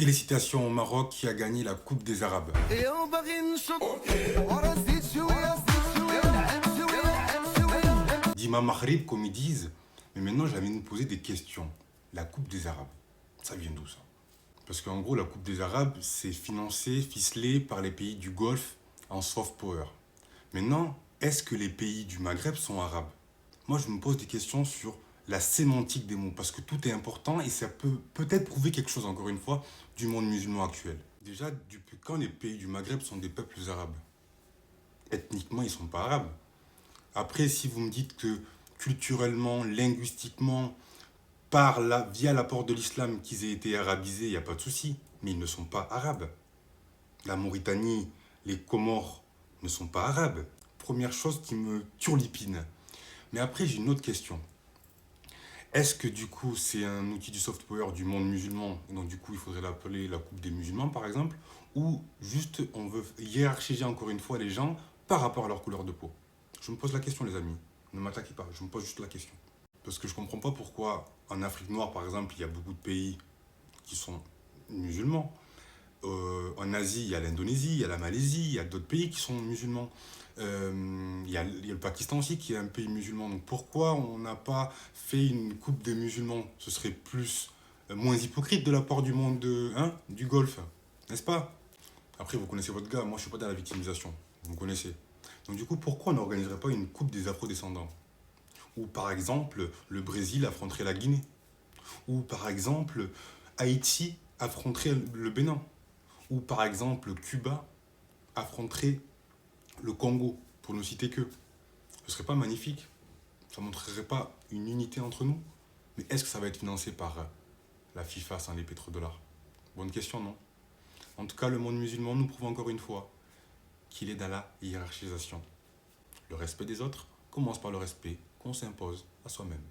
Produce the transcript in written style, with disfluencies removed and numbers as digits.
Félicitations au Maroc qui a gagné la Coupe des Arabes. Dima Maghrib, comme ils disent, mais maintenant j'avais nous poser des questions. La Coupe des Arabes, ça vient d'où ça? Parce qu'en gros, la Coupe des Arabes, c'est financé, ficelé par les pays du Golfe en soft power. Maintenant, est-ce que les pays du Maghreb sont arabes? Moi, je me pose des questions sur la sémantique des mots, parce que tout est important et ça peut peut-être prouver quelque chose, encore une fois, du monde musulman actuel. Déjà, depuis quand les pays du Maghreb sont des peuples arabes? Ethniquement, ils ne sont pas arabes. Après, si vous me dites que culturellement, linguistiquement, via l'apport de l'islam, qu'ils aient été arabisés, il n'y a pas de souci, mais ils ne sont pas arabes. La Mauritanie, les Comores ne sont pas arabes. Première chose qui me turlupine. Mais après, j'ai une autre question. Est-ce que du coup, c'est un outil du soft power du monde musulman, et donc du coup, il faudrait l'appeler la Coupe des musulmans, par exemple, ou juste on veut hiérarchiser encore une fois les gens par rapport à leur couleur de peau? Je me pose la question, les amis. Ne m'attaquez pas, je me pose juste la question. Parce que je ne comprends pas pourquoi en Afrique noire, par exemple, il y a beaucoup de pays qui sont musulmans. En Asie, il y a l'Indonésie, il y a la Malaisie, il y a d'autres pays qui sont musulmans. Il y a le Pakistan aussi qui est un pays musulman. Donc pourquoi on n'a pas fait une coupe des musulmans? Ce serait moins hypocrite de la part du monde du Golfe, n'est-ce pas? Après, vous connaissez votre gars, moi je suis pas dans la victimisation, vous me connaissez. Donc du coup, pourquoi on n'organiserait pas une coupe des afro-descendants? Ou par exemple, le Brésil affronterait la Guinée. Ou par exemple, Haïti affronterait le Bénin. Ou par exemple, Cuba affronterait le Congo, pour ne citer que. Ce serait pas magnifique? Ça montrerait pas une unité entre nous? Mais est-ce que ça va être financé par la FIFA sans les pétrodollars? Bonne question, non? En tout cas, le monde musulman nous prouve encore une fois qu'il est dans la hiérarchisation. Le respect des autres commence par le respect qu'on s'impose à soi-même.